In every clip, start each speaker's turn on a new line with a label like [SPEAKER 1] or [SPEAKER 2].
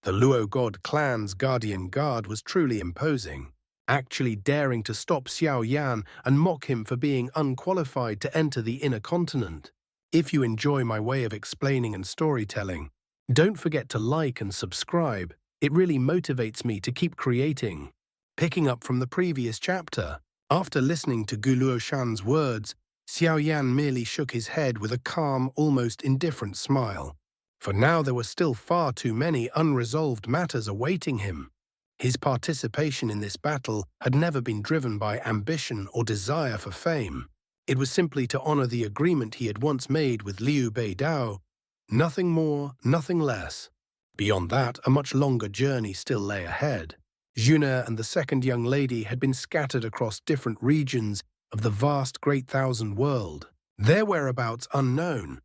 [SPEAKER 1] The Luo god clan's guardian guard was truly imposing, actually daring to stop Xiao Yan and mock him for being unqualified to enter the inner continent. If you enjoy my way of explaining and storytelling, don't forget to like and subscribe. It really motivates me to keep creating. Picking up from the previous chapter, after listening to Gu Luoshan's words, Xiao Yan merely shook his head with a calm, almost indifferent smile. For now there were still far too many unresolved matters awaiting him. His participation in this battle had never been driven by ambition or desire for fame. It was simply to honor the agreement he had once made with Liu Beidao. Nothing more, nothing less. Beyond that, a much longer journey still lay ahead. Juna and the second young lady had been scattered across different regions of the vast Great Thousand World, their whereabouts unknown.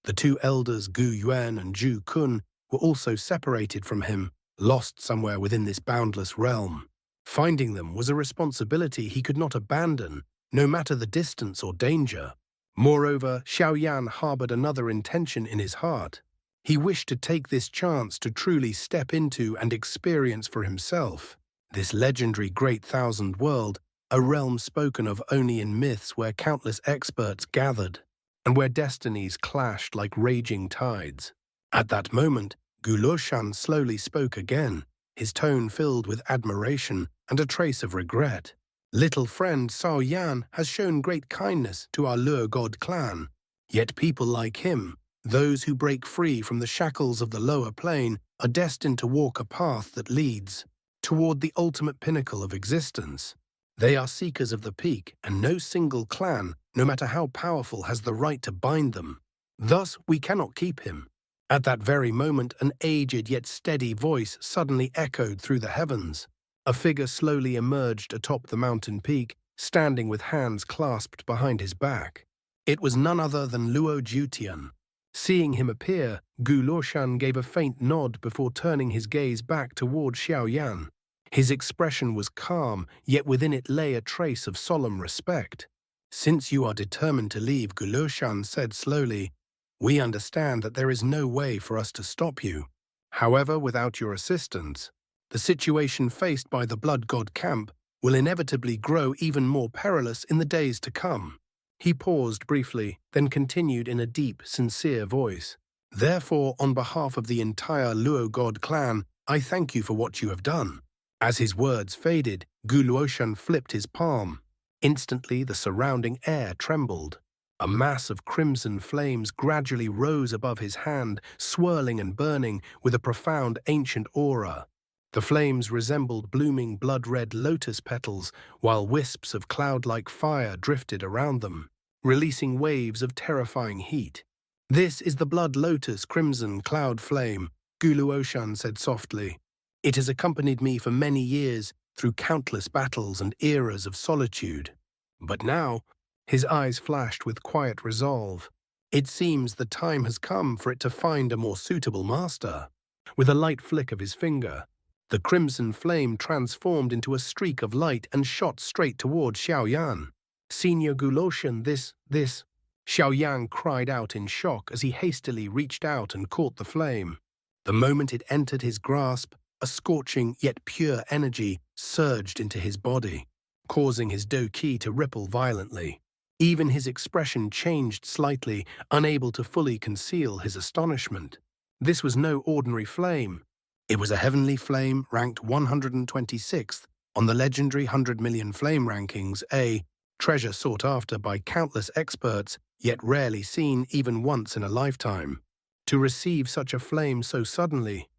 [SPEAKER 1] The two elders Gu Yuan and Zhu Kun were also separated from him, lost somewhere within this boundless realm. Finding them was a responsibility he could not abandon, no matter the distance or danger. Moreover, Xiao Yan harbored another intention in his heart. He wished to take this chance to truly step into and experience for himself this legendary Great Thousand World, a realm spoken of only in myths where countless experts gathered, and where destinies clashed like raging tides. At that moment, Gu Luoshan slowly spoke again, his tone filled with admiration and a trace of regret. Little friend Xiao Yan has shown great kindness to our Luo god clan, yet people like him, those who break free from the shackles of the lower plane, are destined to walk a path that leads toward the ultimate pinnacle of existence. They are seekers of the peak, and no single clan, no matter how powerful, has the right to bind them. Thus, we cannot keep him. At that very moment, an aged yet steady voice suddenly echoed through the heavens. A figure slowly emerged atop the mountain peak, standing with hands clasped behind his back. It was none other than Luo Jutian. Seeing him appear, Gu Luoshan gave a faint nod before turning his gaze back toward Xiao Yan. His expression was calm, yet within it lay a trace of solemn respect. "Since you are determined to leave," Gu Luoshan said slowly, "we understand that there is no way for us to stop you. However, without your assistance, the situation faced by the Blood God camp will inevitably grow even more perilous in the days to come." He paused briefly, then continued in a deep, sincere voice. "Therefore, on behalf of the entire Luo God clan, I thank you for what you have done." As his words faded, Gu Luoshan flipped his palm. Instantly, the surrounding air trembled. A mass of crimson flames gradually rose above his hand, swirling and burning with a profound ancient aura. The flames resembled blooming blood-red lotus petals, while wisps of cloud-like fire drifted around them, releasing waves of terrifying heat. "This is the blood lotus crimson cloud flame," Gu Luoshan said softly. "It has accompanied me for many years through countless battles and eras of solitude. But now," his eyes flashed with quiet resolve, "it seems the time has come for it to find a more suitable master." With a light flick of his finger, the crimson flame transformed into a streak of light and shot straight toward Xiao Yan. "Senior Gu Luoshan, this... Xiao Yan cried out in shock as he hastily reached out and caught the flame. The moment it entered his grasp, a scorching yet pure energy surged into his body, causing his do qi to ripple violently. Even his expression changed slightly, unable to fully conceal his astonishment. This was no ordinary flame. It was a heavenly flame ranked 126th on the legendary 100 million flame rankings, a treasure sought after by countless experts, yet rarely seen even once in a lifetime. To receive such a flame so suddenly,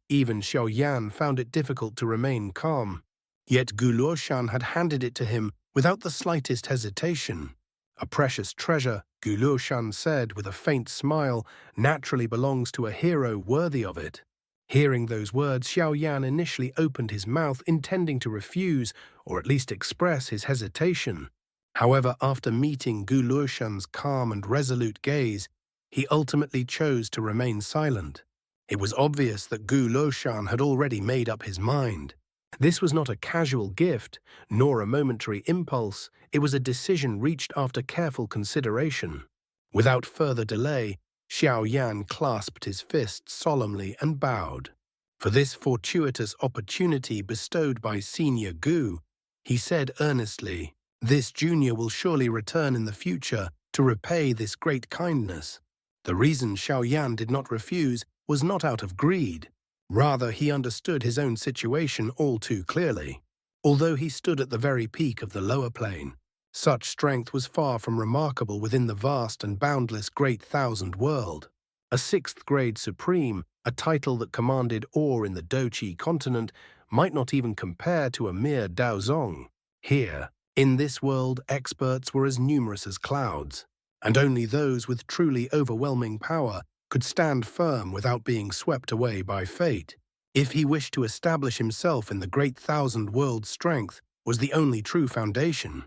[SPEAKER 1] even Xiao Yan found it difficult to remain calm. Yet Gu Luoshan had handed it to him without the slightest hesitation. "A precious treasure," Gu Luoshan said with a faint smile, "naturally belongs to a hero worthy of it." Hearing those words, Xiao Yan initially opened his mouth, intending to refuse, or at least express his hesitation. However, after meeting Gu Luoshan's calm and resolute gaze, he ultimately chose to remain silent. It was obvious that Gu Luoshan had already made up his mind. This was not a casual gift, nor a momentary impulse. It was a decision reached after careful consideration. Without further delay, Xiao Yan clasped his fists solemnly and bowed. For this fortuitous opportunity bestowed by Senior Gu, he said earnestly, "This junior will surely return in the future to repay this great kindness." The reason Xiao Yan did not refuse was not out of greed. Rather, he understood his own situation all too clearly. Although he stood at the very peak of the lower plane, such strength was far from remarkable within the vast and boundless Great Thousand World. A sixth-grade supreme, a title that commanded awe in the Dochi continent, might not even compare to a mere Daozong. Here, in this world, experts were as numerous as clouds, and only those with truly overwhelming power could stand firm without being swept away by fate. If he wished to establish himself in the Great Thousand World, strength was the only true foundation.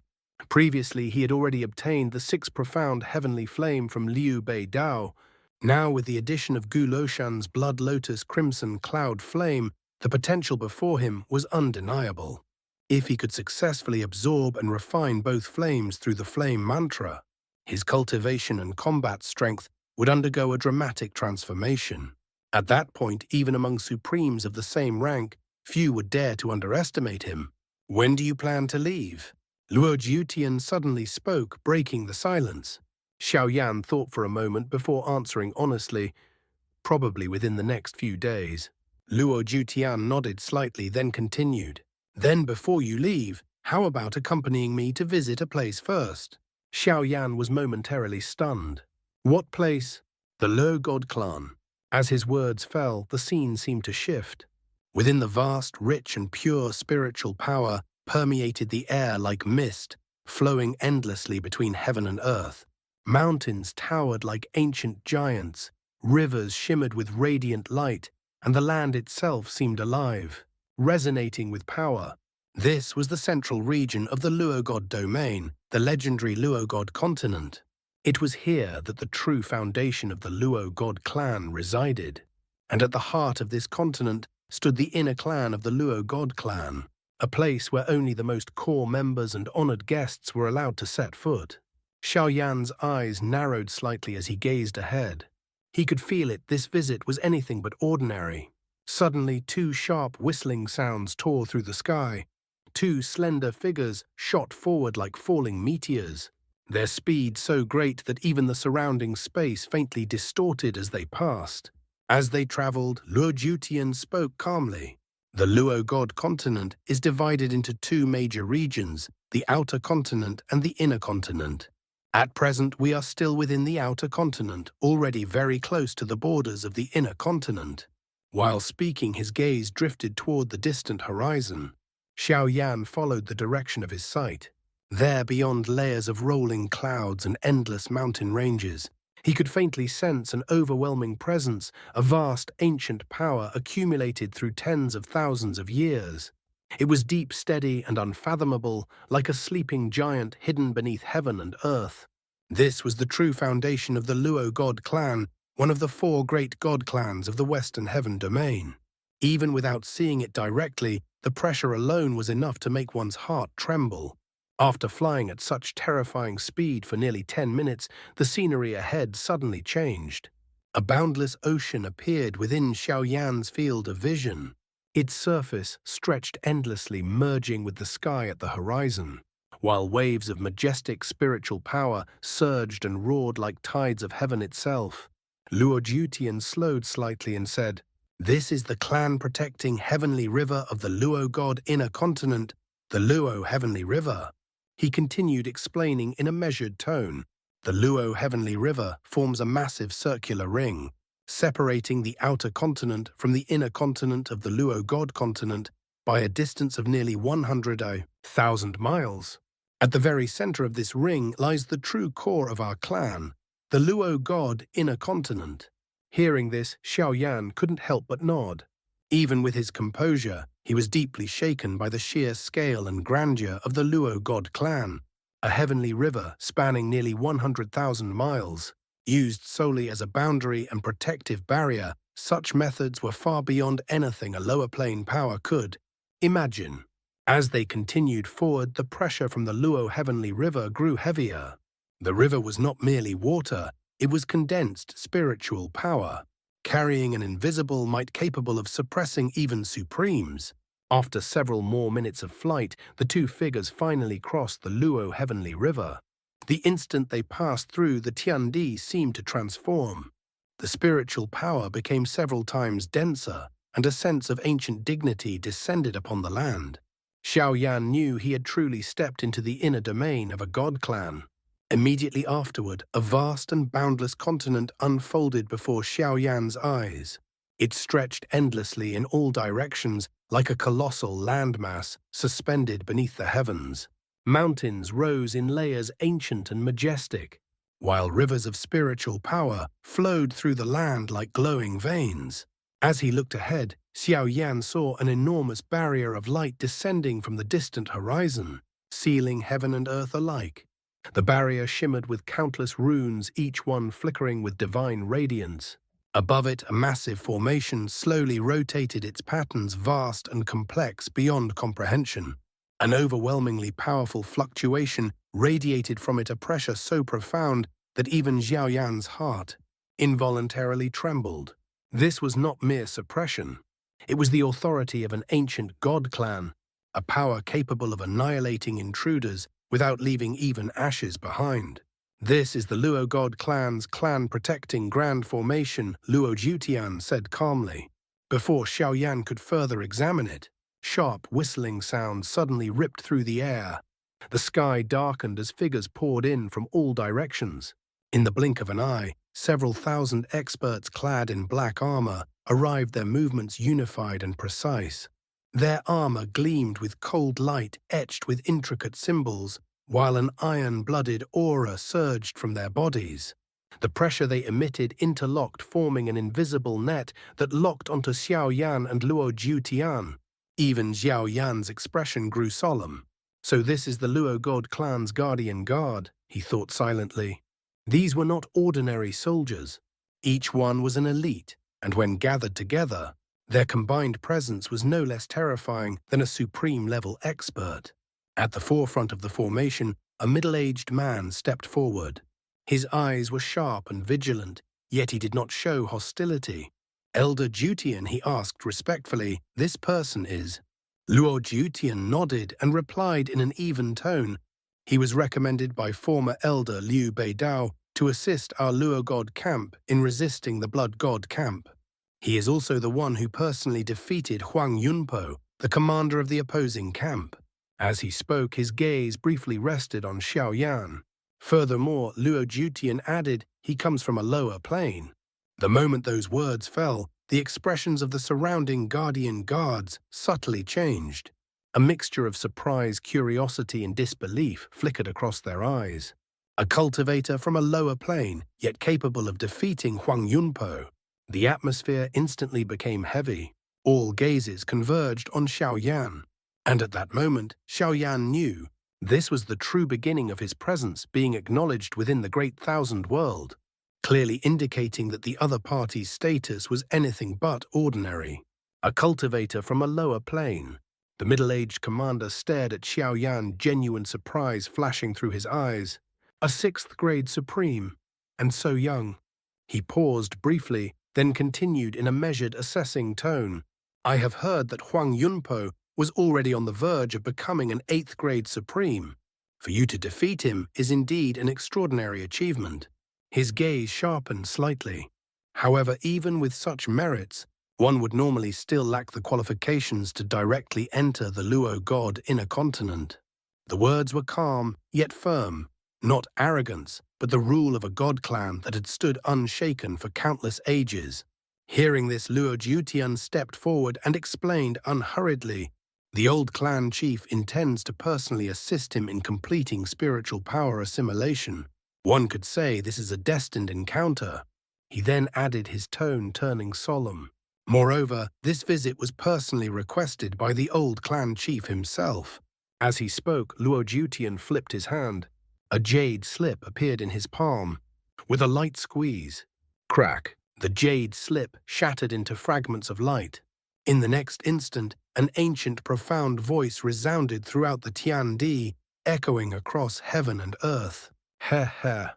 [SPEAKER 1] Previously, he had already obtained the sixth profound heavenly flame from Liu Bei Dao. Now, with the addition of Gu Loshan's Blood Lotus Crimson Cloud Flame, the potential before him was undeniable. If he could successfully absorb and refine both flames through the flame mantra, his cultivation and combat strength would undergo a dramatic transformation. At that point, even among supremes of the same rank, few would dare to underestimate him. "When do you plan to leave?" Luo Jutian suddenly spoke, breaking the silence. Xiao Yan thought for a moment before answering honestly, "Probably within the next few days." Luo Jutian nodded slightly, then continued, "Then before you leave, how about accompanying me to visit a place first?" Xiao Yan was momentarily stunned. "What place?" "The Luo God clan." As his words fell, the scene seemed to shift. Within the vast, rich and pure spiritual power permeated the air like mist, flowing endlessly between heaven and earth. Mountains towered like ancient giants, rivers shimmered with radiant light, and the land itself seemed alive, resonating with power. This was the central region of the Luo God domain, the legendary Luo God continent. It was here that the true foundation of the Luo God clan resided, and at the heart of this continent stood the inner clan of the Luo God clan, a place where only the most core members and honored guests were allowed to set foot. Xiao Yan's eyes narrowed slightly as he gazed ahead. He could feel it, this visit was anything but ordinary. Suddenly, two sharp whistling sounds tore through the sky. Two slender figures shot forward like falling meteors, their speed so great that even the surrounding space faintly distorted as they passed. As they traveled, Luo Jutian spoke calmly. "The Luo God continent is divided into two major regions, the outer continent and the inner continent. At present, we are still within the outer continent, already very close to the borders of the inner continent." While speaking, his gaze drifted toward the distant horizon. Xiao Yan followed the direction of his sight. There, beyond layers of rolling clouds and endless mountain ranges, he could faintly sense an overwhelming presence, a vast ancient power accumulated through tens of thousands of years. It was deep, steady, and unfathomable, like a sleeping giant hidden beneath heaven and earth. This was the true foundation of the Luo God clan, one of the four great god clans of the Western Heaven domain. Even without seeing it directly, the pressure alone was enough to make one's heart tremble. After flying at such terrifying speed for nearly 10 minutes, the scenery ahead suddenly changed. A boundless ocean appeared within Xiao Yan's field of vision. Its surface stretched endlessly, merging with the sky at the horizon, while waves of majestic spiritual power surged and roared like tides of heaven itself. Luo Jutian slowed slightly and said, "This is the clan-protecting heavenly river of the Luo God inner continent, the Luo Heavenly River." He continued explaining in a measured tone. The Luo Heavenly River forms a massive circular ring, separating the outer continent from the inner continent of the Luo God continent by a distance of nearly 100,000 miles. At the very center of this ring lies the true core of our clan, the Luo God inner continent. Hearing this, Xiao Yan couldn't help but nod. Even with his composure, he was deeply shaken by the sheer scale and grandeur of the Luo God clan, a heavenly river spanning nearly 100,000 miles. Used solely as a boundary and protective barrier, such methods were far beyond anything a lower plane power could imagine. As they continued forward, the pressure from the Luo Heavenly River grew heavier. The river was not merely water, it was condensed spiritual power. carrying an invisible might capable of suppressing even supremes. After several more minutes of flight, the two figures finally crossed the Luo Heavenly River. The instant they passed through, the Tiandi seemed to transform. The spiritual power became several times denser, and a sense of ancient dignity descended upon the land. Xiao Yan knew he had truly stepped into the inner domain of a god clan. Immediately afterward, a vast and boundless continent unfolded before Xiao Yan's eyes. It stretched endlessly in all directions like a colossal landmass suspended beneath the heavens. Mountains rose in layers ancient and majestic, while rivers of spiritual power flowed through the land like glowing veins. As he looked ahead, Xiao Yan saw an enormous barrier of light descending from the distant horizon, sealing heaven and earth alike. The barrier shimmered with countless runes, each one flickering with divine radiance. Above it, a massive formation slowly rotated, its patterns vast and complex beyond comprehension. An overwhelmingly powerful fluctuation radiated from it, a pressure so profound that even Xiao Yan's heart involuntarily trembled. This was not mere suppression. It was the authority of an ancient god clan, a power capable of annihilating intruders without leaving even ashes behind. "This is the Luo god clan's clan-protecting grand formation," Luo Jutian said calmly. Before Xiao Yan could further examine it, sharp whistling sounds suddenly ripped through the air. The sky darkened as figures poured in from all directions. In the blink of an eye, several thousand experts clad in black armor arrived, their movements unified and precise. Their armor gleamed with cold light etched with intricate symbols, while an iron-blooded aura surged from their bodies. The pressure they emitted interlocked, forming an invisible net that locked onto Xiao Yan and Luo Jutian. Even Xiao Yan's expression grew solemn. "So this is the Luo god clan's guardian guard," he thought silently. These were not ordinary soldiers. Each one was an elite, and when gathered together, their combined presence was no less terrifying than a supreme-level expert. At the forefront of the formation, a middle-aged man stepped forward. His eyes were sharp and vigilant, yet he did not show hostility. "Elder Jutian," he asked respectfully, "this person is—" Luo Jutian nodded and replied in an even tone, "He was recommended by former Elder Liu Beidao to assist our Luo god camp in resisting the Blood God camp. He is also the one who personally defeated Huang Yunpo, the commander of the opposing camp." As he spoke, his gaze briefly rested on Xiao Yan. Furthermore, Luo Jutian added, "He comes from a lower plane." The moment those words fell, the expressions of the surrounding guardian guards subtly changed. A mixture of surprise, curiosity, and disbelief flickered across their eyes. A cultivator from a lower plane, yet capable of defeating Huang Yunpo. The atmosphere instantly became heavy. All gazes converged on Xiao Yan. And at that moment, Xiao Yan knew this was the true beginning of his presence being acknowledged within the Great Thousand World, clearly indicating that the other party's status was anything but ordinary. A cultivator from a lower plane. The middle-aged commander stared at Xiao Yan, genuine surprise flashing through his eyes. A 6th grade supreme, and so young. He paused briefly, then continued in a measured, assessing tone. "I have heard that Huang Yunpo was already on the verge of becoming an 8th grade supreme. For you to defeat him is indeed an extraordinary achievement." His gaze sharpened slightly. However, even with such merits, one would normally still lack the qualifications to directly enter the Luo god inner continent. The words were calm, yet firm. Not arrogance, but the rule of a god clan that had stood unshaken for countless ages. Hearing this, Luo Jutian stepped forward and explained unhurriedly, "The old clan chief intends to personally assist him in completing spiritual power assimilation. One could say this is a destined encounter." He then added, his tone turning solemn. "Moreover, this visit was personally requested by the old clan chief himself." As he spoke, Luo Jutian flipped his hand. A jade slip appeared in his palm. With a light squeeze, crack, the jade slip shattered into fragments of light. In the next instant, an ancient, profound voice resounded throughout the Tiandi, echoing across heaven and earth. "Heh heh.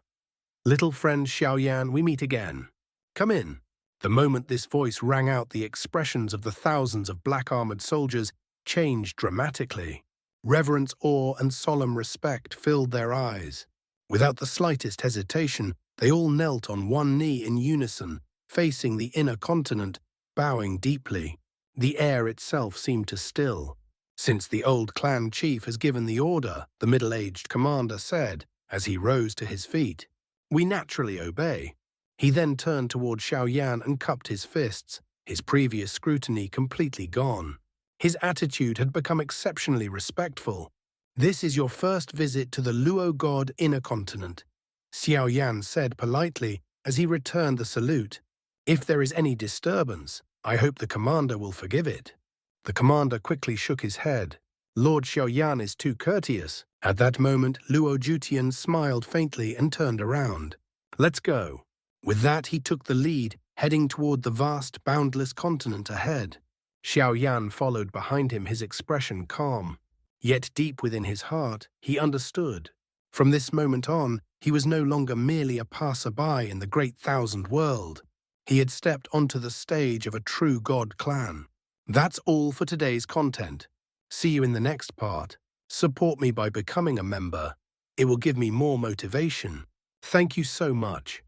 [SPEAKER 1] Little friend Xiao Yan, we meet again. Come in." The moment this voice rang out, the expressions of the thousands of black-armored soldiers changed dramatically. Reverence, awe, and solemn respect filled their eyes. Without the slightest hesitation, they all knelt on one knee in unison, facing the inner continent, bowing deeply. The air itself seemed to still. "Since the old clan chief has given the order," the middle-aged commander said, as he rose to his feet, "we naturally obey." He then turned toward Xiao Yan and cupped his fists, his previous scrutiny completely gone. His attitude had become exceptionally respectful. "This is your first visit to the Luo god inner continent," Xiao Yan said politely as he returned the salute. "If there is any disturbance, I hope the commander will forgive it." The commander quickly shook his head. "Lord Xiao Yan is too courteous." At that moment, Luo Jutian smiled faintly and turned around. "Let's go." With that, he took the lead, heading toward the vast, boundless continent ahead. Xiao Yan followed behind him, his expression calm. Yet deep within his heart, he understood. From this moment on, he was no longer merely a passerby in the great thousand world. He had stepped onto the stage of a true god clan. That's all for today's content. See you in the next part. Support me by becoming a member. It will give me more motivation. Thank you so much.